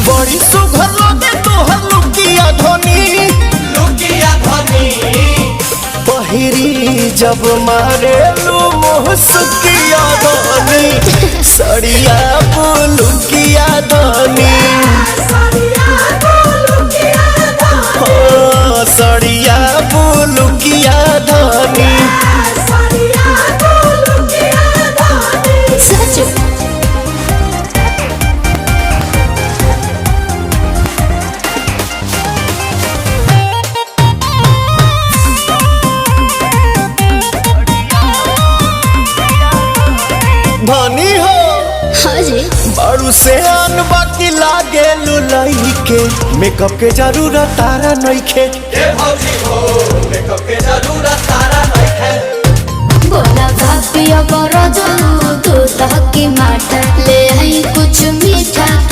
बड़ी सुघर लगे तोहर लुकिया धोनी पहिरी जब मारे लू मुहसुकिया धोनी सड़िया बुलुकिया धोनी सड़िया बुलुकिया धोनी धनी हो बड़ू से आन बाकी लागे लुलाई के मेकअप के जरूरत तारा नइखे बोला भापिया बरो तू तहकी माटा ले आई कुछ मीठा